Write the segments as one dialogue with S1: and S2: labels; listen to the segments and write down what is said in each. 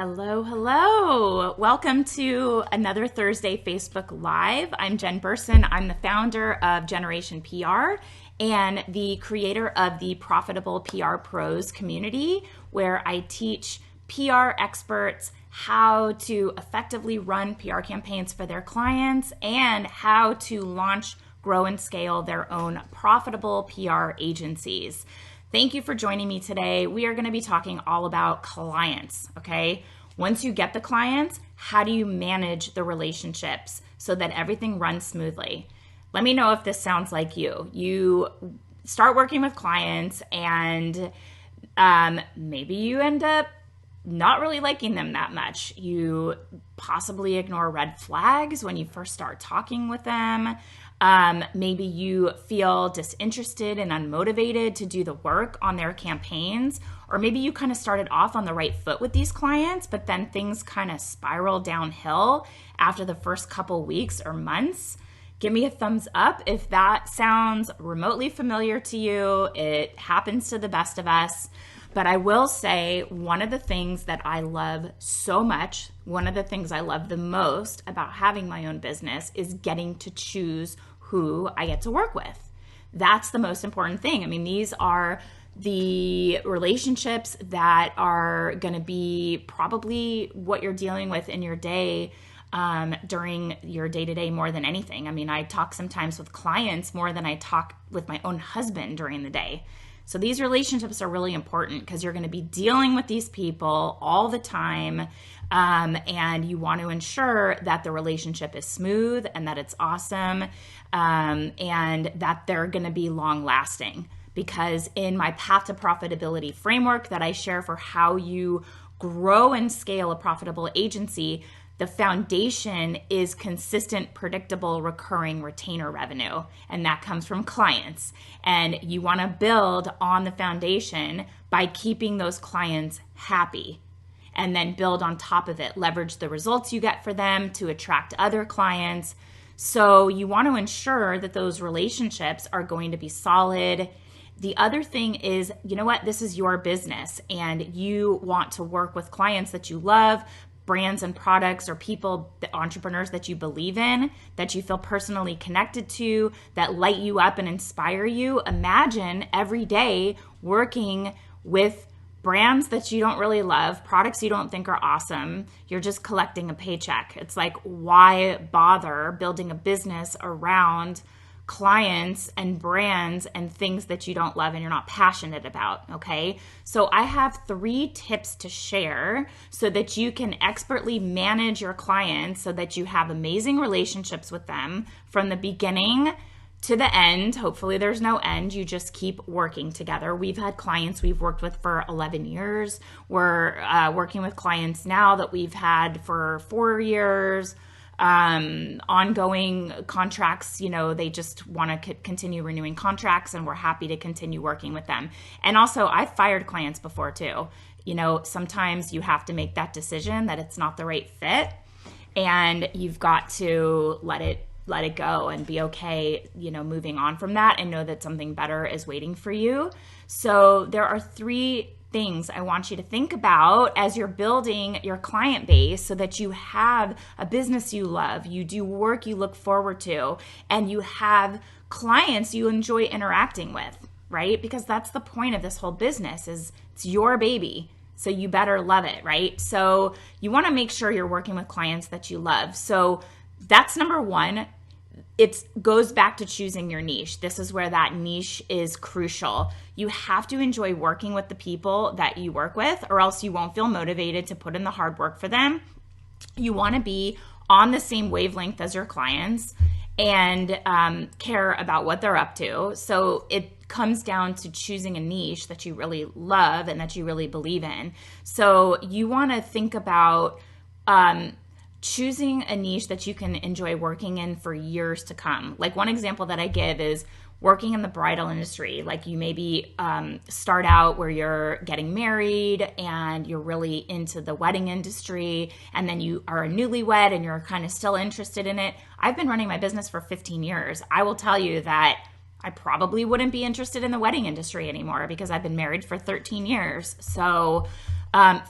S1: Hello, hello. Welcome to another Thursday Facebook Live. I'm Jen Burson. I'm the founder of Generation PR and the creator of the Profitable PR Pros community, where I teach PR experts how to effectively run PR campaigns for their clients and how to launch, grow, and scale their own profitable PR agencies. Thank you for joining me today. We are going to be talking all about clients, okay? Once you get the clients, how do you manage the relationships so that everything runs smoothly? Let me know if this sounds like you. You start working with clients and maybe you end up not really liking them that much. You possibly ignore red flags when you first start talking with them. Maybe you feel disinterested and unmotivated to do the work on their campaigns, or maybe you kind of started off on the right foot with these clients, but then things kind of spiral downhill after the first couple weeks or months. Give me a thumbs up if that sounds remotely familiar to you. It happens to the best of us. But I will say one of the things that I love so much, one of the things I love the most about having my own business is getting to choose who I get to work with. That's the most important thing. I mean, these are the relationships that are going to be probably what you're dealing with in your day during your day-to-day more than anything. I mean, I talk sometimes with clients more than I talk with my own husband during the day. So these relationships are really important because you're going to be dealing with these people all the time. And you want to ensure that the relationship is smooth and that it's awesome, and that they're going to be long lasting. Because in my path to profitability framework that I share for how you grow and scale a profitable agency, the foundation is consistent, predictable, recurring retainer revenue. And that comes from clients. And you want to build on the foundation by keeping those clients happy. And then build on top of it, leverage the results you get for them to attract other clients. So you want to ensure that those relationships are going to be solid. The other thing is, you know what, this is your business and you want to work with clients that you love, brands and products or people, the entrepreneurs that you believe in, that you feel personally connected to, that light you up and inspire you. Imagine every day working with brands that you don't really love, products you don't think are awesome. You're just collecting a paycheck. It's like, why bother building a business around clients and brands and things that you don't love and you're not passionate about, okay? So I have 3 tips to share so that you can expertly manage your clients so that you have amazing relationships with them from the beginning to the end. Hopefully there's no end. You just keep working together. We've had clients we've worked with for 11 years. We're working with clients now that we've had for 4 years. Ongoing contracts, they just want to continue renewing contracts and we're happy to continue working with them. And also I've fired clients before too. Sometimes you have to make that decision that it's not the right fit and you've got to let it go and be okay, moving on from that and know that something better is waiting for you. So there are 3 things I want you to think about as you're building your client base so that you have a business you love, you do work you look forward to, and you have clients you enjoy interacting with, right? Because that's the point of this whole business is it's your baby. So you better love it, right? So you want to make sure you're working with clients that you love. So that's number 1. It goes back to choosing your niche. This is where that niche is crucial. You have to enjoy working with the people that you work with, or else you won't feel motivated to put in the hard work for them. You want to be on the same wavelength as your clients and care about what they're up to. So it comes down to choosing a niche that you really love and that you really believe in. So you want to think about choosing a niche that you can enjoy working in for years to come. Like one example that I give is working in the bridal industry. Like you maybe start out where you're getting married and you're really into the wedding industry, and then you are a newlywed and you're kind of still interested in it. I've been running my business for 15 years. I will tell you that I probably wouldn't be interested in the wedding industry anymore because I've been married for 13 years. So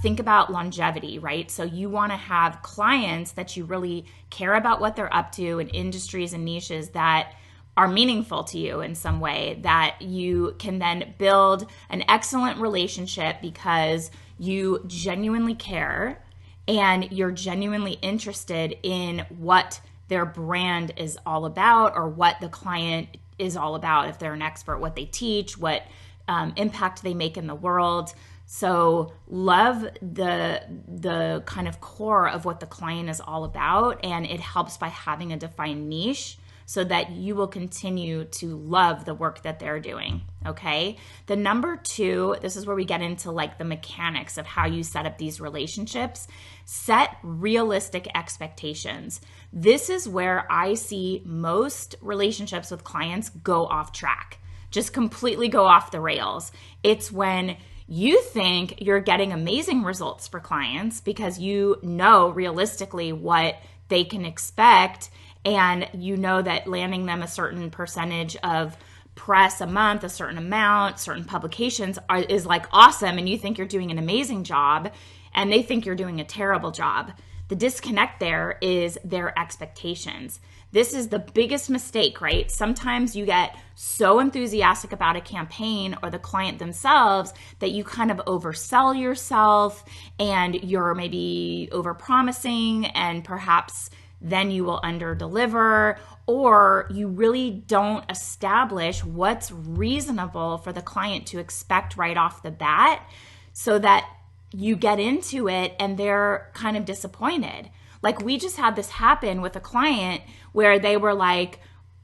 S1: Think about longevity, right? So you want to have clients that you really care about what they're up to in industries and niches that are meaningful to you in some way, that you can then build an excellent relationship because you genuinely care and you're genuinely interested in what their brand is all about or what the client is all about. If they're an expert, what they teach, what impact they make in the world. So love the kind of core of what the client is all about, and it helps by having a defined niche so that you will continue to love the work that they're doing, okay? The number 2, this is where we get into like the mechanics of how you set up these relationships. Set realistic expectations. This is where I see most relationships with clients go off track, just completely go off the rails. It's when you think you're getting amazing results for clients because you know realistically what they can expect, and you know that landing them a certain percentage of press a month, a certain amount, certain publications is like awesome, and you think you're doing an amazing job, and they think you're doing a terrible job. The disconnect there is their expectations. This is the biggest mistake, right? Sometimes you get so enthusiastic about a campaign or the client themselves that you kind of oversell yourself and you're maybe overpromising, and perhaps then you will underdeliver, or you really don't establish what's reasonable for the client to expect right off the bat, so that you get into it and they're kind of disappointed. Like we just had this happen with a client where they were like,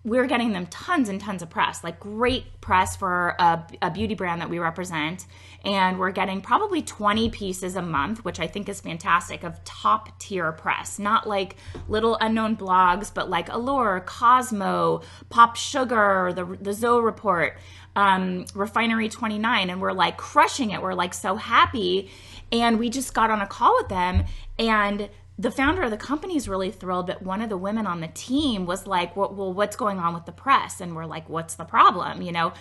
S1: we're getting them tons and tons of press, like great press for a beauty brand that we represent. And we're getting probably 20 pieces a month, which I think is fantastic, of top tier press, not like little unknown blogs, but like Allure, Cosmo, Pop Sugar, the Zoe Report, Refinery 29. And we're like crushing it. We're like so happy. And we just got on a call with them, and the founder of the company is really thrilled, but one of the women on the team was like, well, what's going on with the press? And we're like, what's the problem? You know,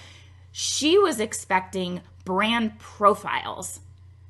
S1: she was expecting brand profiles,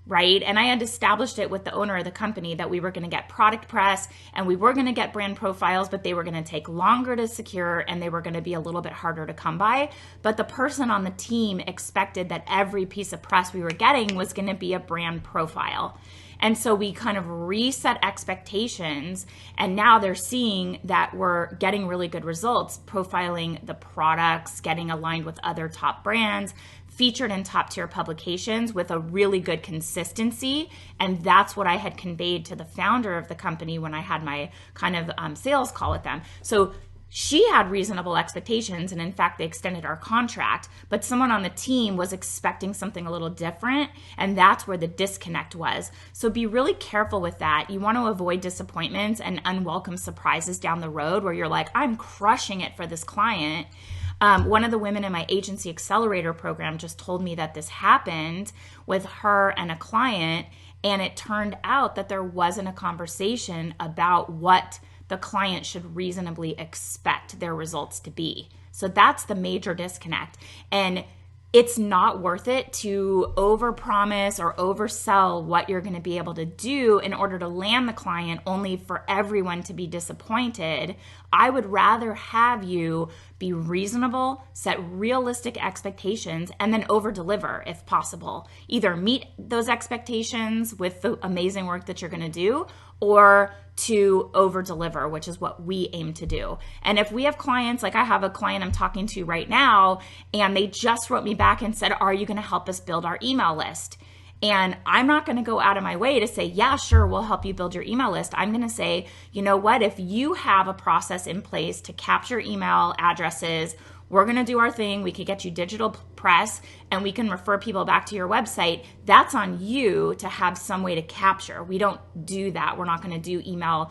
S1: right? And I had established it with the owner of the company that we were going to get product press and we were going to get brand profiles, but they were going to take longer to secure and they were going to be a little bit harder to come by. But the person on the team expected that every piece of press we were getting was going to be a brand profile. And so we kind of reset expectations, and now they're seeing that we're getting really good results, profiling the products, getting aligned with other top brands, featured in top tier publications with a really good consistency. And that's what I had conveyed to the founder of the company when I had my kind of sales call with them. So she had reasonable expectations, and in fact, they extended our contract, but someone on the team was expecting something a little different, and that's where the disconnect was. So be really careful with that. You want to avoid disappointments and unwelcome surprises down the road where you're like, I'm crushing it for this client. One of the women in my agency accelerator program just told me that this happened with her and a client, and it turned out that there wasn't a conversation about what the client should reasonably expect their results to be. So that's the major disconnect. And it's not worth it to overpromise or oversell what you're going to be able to do in order to land the client only for everyone to be disappointed. I would rather have you be reasonable, set realistic expectations, and then over-deliver if possible. Either meet those expectations with the amazing work that you're going to do, or to over-deliver, which is what we aim to do. And if we have clients, like I have a client I'm talking to right now, and they just wrote me back and said, are you going to help us build our email list? And I'm not going to go out of my way to say, yeah, sure, we'll help you build your email list. I'm going to say, you know what, if you have a process in place to capture email addresses, we're going to do our thing. We could get you digital press and we can refer people back to your website. That's on you to have some way to capture. We don't do that. We're not going to do email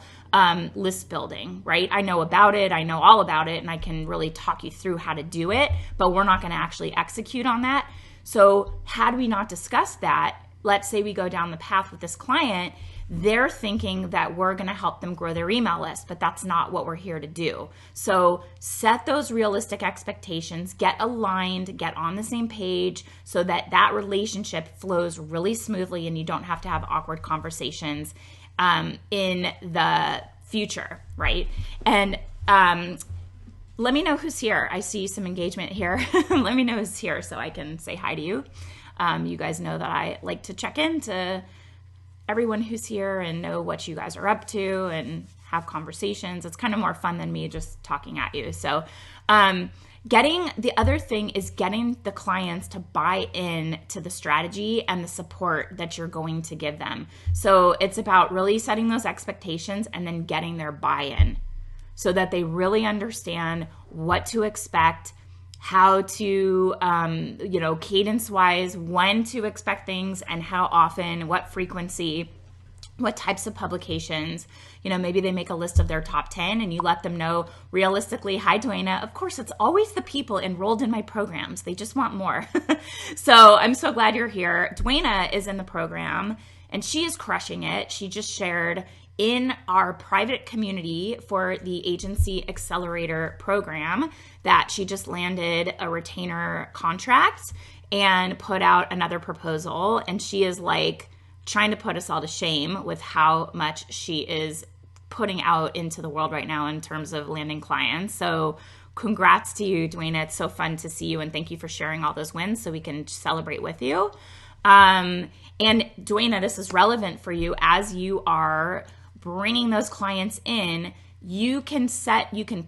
S1: list building, right? I know about it. I know all about it, and I can really talk you through how to do it, but we're not going to actually execute on that. So had we not discussed that, let's say we go down the path with this client, they're thinking that we're going to help them grow their email list, but that's not what we're here to do. So set those realistic expectations, get aligned, get on the same page so that that relationship flows really smoothly and you don't have to have awkward conversations in the future, right? And let me know who's here. I see some engagement here. Let me know who's here so I can say hi to you. You guys know that I like to check in to everyone who's here and know what you guys are up to and have conversations. It's kind of more fun than me just talking at you. So the other thing is getting the clients to buy in to the strategy and the support that you're going to give them. So it's about really setting those expectations and then getting their buy-in so that they really understand what to expect, how to, cadence-wise, when to expect things and how often, what frequency, what types of publications. Maybe they make a list of their top 10 and you let them know realistically, hi, Dwayna. Of course, it's always the people enrolled in my programs. They just want more. So I'm so glad you're here. Dwayna is in the program and she is crushing it. She just shared in our private community for the Agency Accelerator program that she just landed a retainer contract and put out another proposal. And she is like trying to put us all to shame with how much she is putting out into the world right now in terms of landing clients. So congrats to you, Dwayna. It's so fun to see you and thank you for sharing all those wins so we can celebrate with you. And Dwayna, this is relevant for you as you are bringing those clients in. You can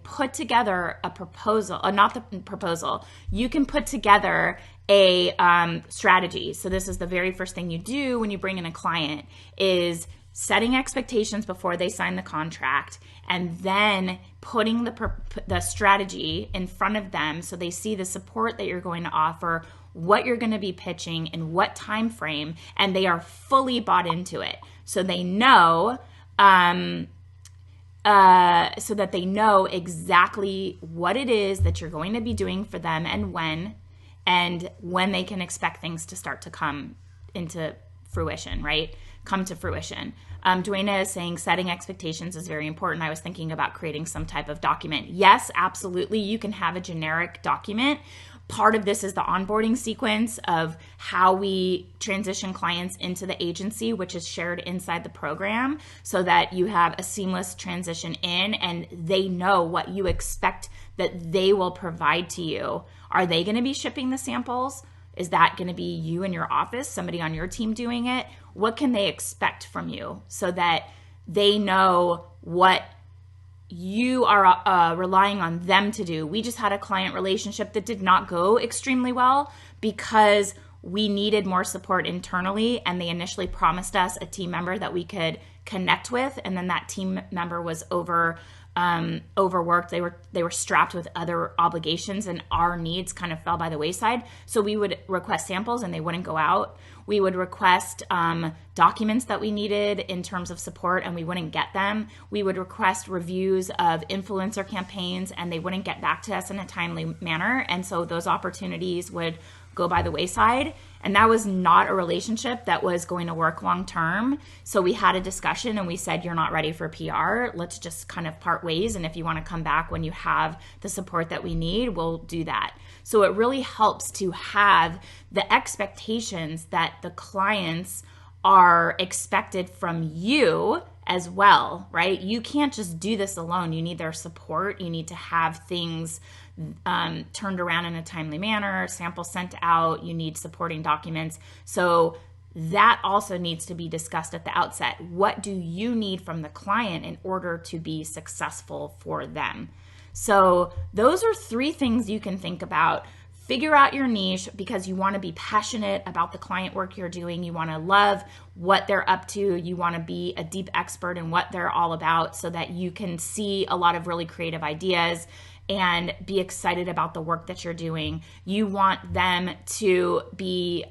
S1: put together a proposal, you can put together a strategy. So this is the very first thing you do when you bring in a client is setting expectations before they sign the contract and then putting the strategy in front of them so they see the support that you're going to offer, what you're going to be pitching, in what time frame, and they are fully bought into it. So they know so that they know exactly what it is that you're going to be doing for them and when they can expect things to start to come into fruition, right? Come to fruition. Dwayna is saying setting expectations is very important. I was thinking about creating some type of document. Yes, absolutely. You can have a generic document. Part of this is the onboarding sequence of how we transition clients into the agency, which is shared inside the program so that you have a seamless transition in and they know what you expect that they will provide to you. Are they going to be shipping the samples? Is that going to be you in your office, somebody on your team doing it? What can they expect from you so that they know what you are relying on them to do? We just had a client relationship that did not go extremely well because we needed more support internally and they initially promised us a team member that we could connect with, and then that team member was overworked. They were strapped with other obligations and our needs kind of fell by the wayside. So we would request samples and they wouldn't go out. We would request documents that we needed in terms of support and we wouldn't get them. We would request reviews of influencer campaigns and they wouldn't get back to us in a timely manner. And so those opportunities would go by the wayside. And that was not a relationship that was going to work long term. So we had a discussion and we said, you're not ready for PR. Let's just kind of part ways. And if you want to come back when you have the support that we need, we'll do that. So it really helps to have the expectations that the clients are expected from you as well, right? You can't just do this alone. You need their support. You need to have things turned around in a timely manner, samples sent out, you need supporting documents. So that also needs to be discussed at the outset. What do you need from the client in order to be successful for them? So those are 3 things you can think about. Figure out your niche because you want to be passionate about the client work you're doing. You want to love what they're up to. You want to be a deep expert in what they're all about so that you can see a lot of really creative ideas and be excited about the work that you're doing. You want them to be,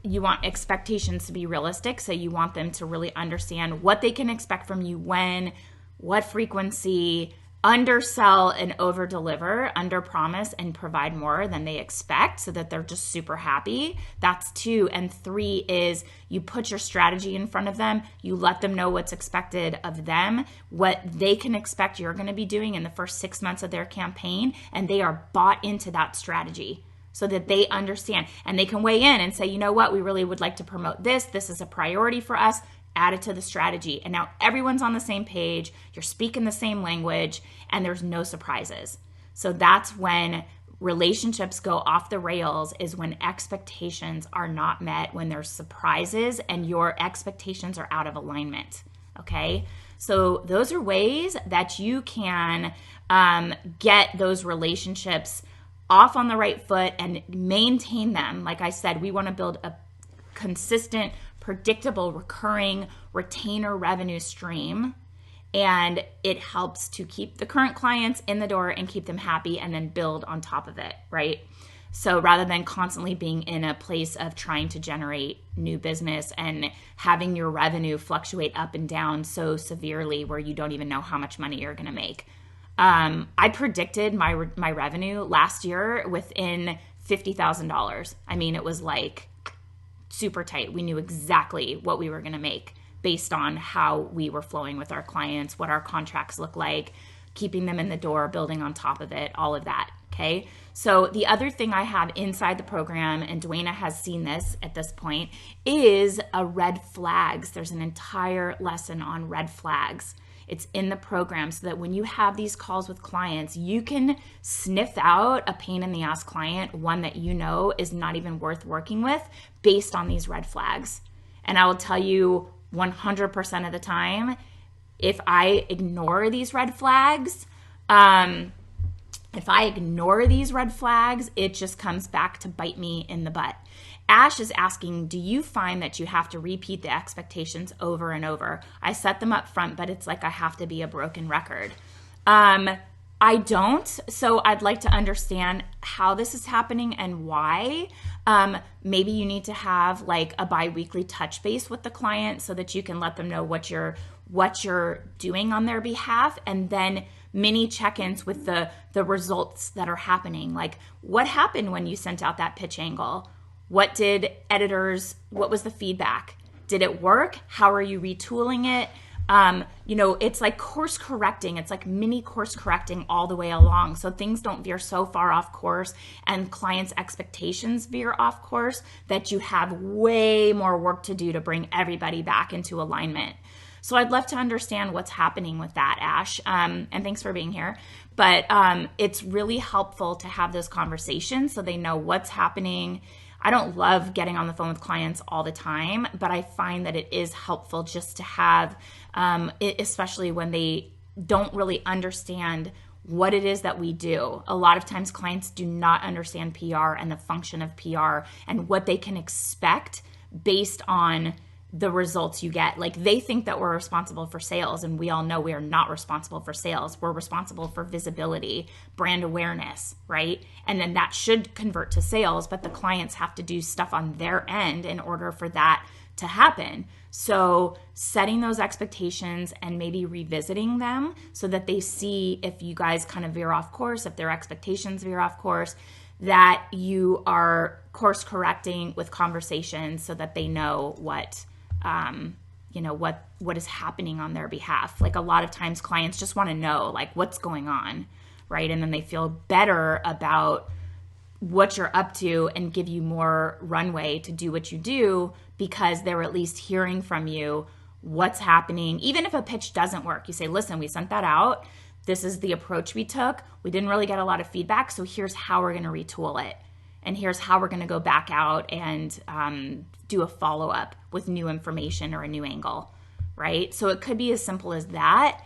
S1: you want expectations to be realistic. So you want them to really understand what they can expect from you when, what frequency, undersell and over deliver, under promise and provide more than they expect so that they're just super happy. That's 2. And 3 is you put your strategy in front of them. You let them know what's expected of them, what they can expect you're going to be doing in the first 6 months of their campaign. And they are bought into that strategy so that they understand and they can weigh in and say, you know what, we really would like to promote this. This is a priority for us. Add it to the strategy. And now everyone's on the same page, you're speaking the same language, and there's no surprises. So that's when relationships go off the rails, is when expectations are not met, when there's surprises and your expectations are out of alignment. Okay? So those are ways that you can get those relationships off on the right foot and maintain them. Like I said, we want to build a consistent, predictable, recurring retainer revenue stream. And it helps to keep the current clients in the door and keep them happy and then build on top of it, right? So rather than constantly being in a place of trying to generate new business and having your revenue fluctuate up and down so severely where you don't even know how much money you're going to make. I predicted my revenue last year within $50,000. I mean, it was like super tight. We knew exactly what we were going to make based on how we were flowing with our clients, what our contracts look like, keeping them in the door, building on top of it, all of that. Okay. So the other thing I have inside the program, and Dwayna has seen this at this point, is a red flags. There's an entire lesson on red flags. It's in the program so that when you have these calls with clients, you can sniff out a pain in the ass client, one that you know is not even worth working with based on these red flags. And I will tell you 100% of the time, if I ignore these red flags, it just comes back to bite me in the butt. Ash is asking, do you find that you have to repeat the expectations over and over? I set them up front, but it's like I have to be a broken record. I don't. So I'd like to understand how this is happening and why. Maybe you need to have like a bi-weekly touch base with the client so that you can let them know what you're doing on their behalf, and then mini check-ins with the results that are happening. Like, what happened when you sent out that pitch angle? What was the feedback? Did it work? How are you retooling it? It's like course correcting. It's like mini course correcting all the way along. So things don't veer so far off course and clients' expectations veer off course that you have way more work to do to bring everybody back into alignment. So I'd love to understand what's happening with that, Ash. And thanks for being here. But it's really helpful to have those conversations so they know what's happening. I don't love getting on the phone with clients all the time, but I find that it is helpful just to have, especially when they don't really understand what it is that we do. A lot of times clients do not understand PR and the function of PR and what they can expect based on the results you get. Like, they think that we're responsible for sales, and we all know we are not responsible for sales. We're responsible for visibility, brand awareness, right? And then that should convert to sales, but the clients have to do stuff on their end in order for that to happen. So setting those expectations and maybe revisiting them so that they see if you guys kind of veer off course, if their expectations veer off course, that you are course correcting with conversations so that they know what is happening on their behalf. Like, a lot of times clients just want to know like what's going on, right? And then they feel better about what you're up to and give you more runway to do what you do because they're at least hearing from you what's happening. Even if a pitch doesn't work, you say, listen, we sent that out. This is the approach we took. We didn't really get a lot of feedback. So here's how we're going to retool it. And here's how we're going to go back out and do a follow-up with new information or a new angle, right? So it could be as simple as that.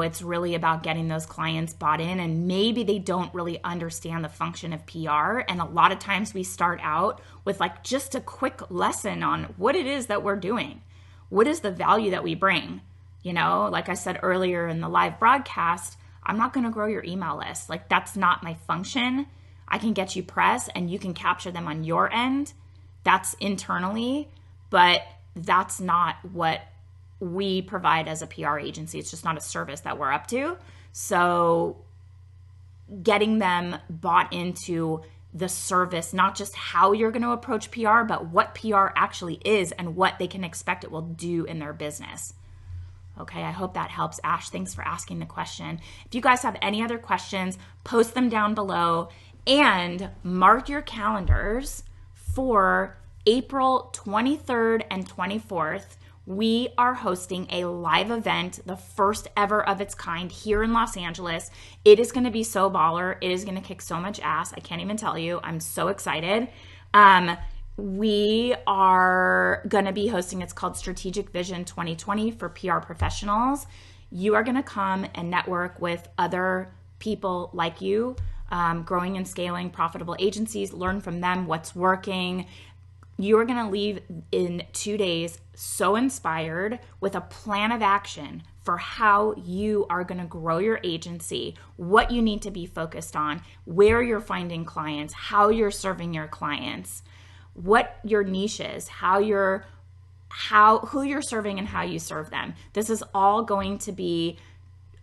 S1: It's really about getting those clients bought in, and maybe they don't really understand the function of PR. And a lot of times we start out with like just a quick lesson on what it is that we're doing. What is the value that we bring? Like I said earlier in the live broadcast, I'm not going to grow your email list. Like, that's not my function. I can get you press and you can capture them on your end. That's internally, but that's not what we provide as a PR agency. It's just not a service that we're up to. So getting them bought into the service, not just how you're going to approach PR, but what PR actually is and what they can expect it will do in their business. Okay, I hope that helps. Ash, thanks for asking the question. If you guys have any other questions, post them down below and mark your calendars for April 23rd and 24th. We are hosting a live event, the first ever of its kind here in Los Angeles. It is going to be so baller. It is going to kick so much ass. I can't even tell you. I'm so excited. We are going to be hosting, it's called Strategic Vision 2020 for PR professionals. You are going to come and network with other people like you, growing and scaling profitable agencies, learn from them what's working. You are going to leave in 2 days so inspired with a plan of action for how you are going to grow your agency, what you need to be focused on, where you're finding clients, how you're serving your clients, what your niche is, who you're serving and how you serve them. This is all going to be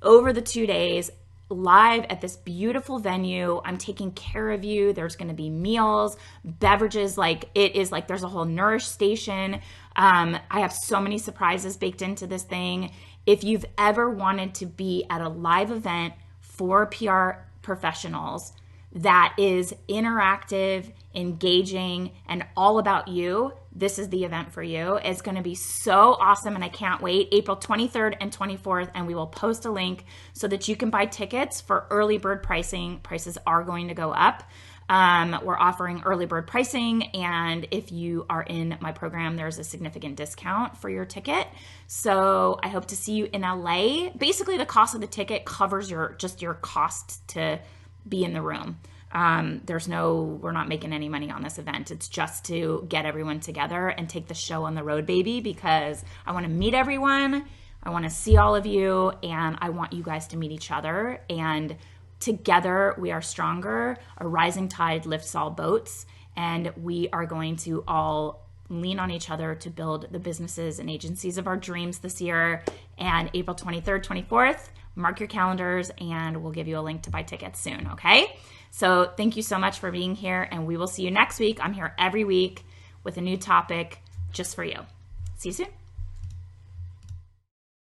S1: over the 2 days live at this beautiful venue. I'm taking care of you. There's going to be meals, beverages, there's a whole Nourish station. I have so many surprises baked into this thing. If you've ever wanted to be at a live event for PR professionals that is interactive, engaging, and all about you, this is the event for you. It's going to be so awesome, and I can't wait. April 23rd and 24th, and we will post a link so that you can buy tickets for early bird pricing. Prices are going to go up. We're offering early bird pricing, and if you are in my program, there's a significant discount for your ticket. So I hope to see you in LA. Basically, the cost of the ticket covers your cost to be in the room. We're not making any money on this event. It's just to get everyone together and take the show on the road, baby, because I want to meet everyone. I want to see all of you, and I want you guys to meet each other. And together we are stronger. A rising tide lifts all boats, and we are going to all lean on each other to build the businesses and agencies of our dreams this year. And April 23rd, 24th, mark your calendars, and we'll give you a link to buy tickets soon, okay? So thank you so much for being here, and we will see you next week. I'm here every week with a new topic just for you. See you soon.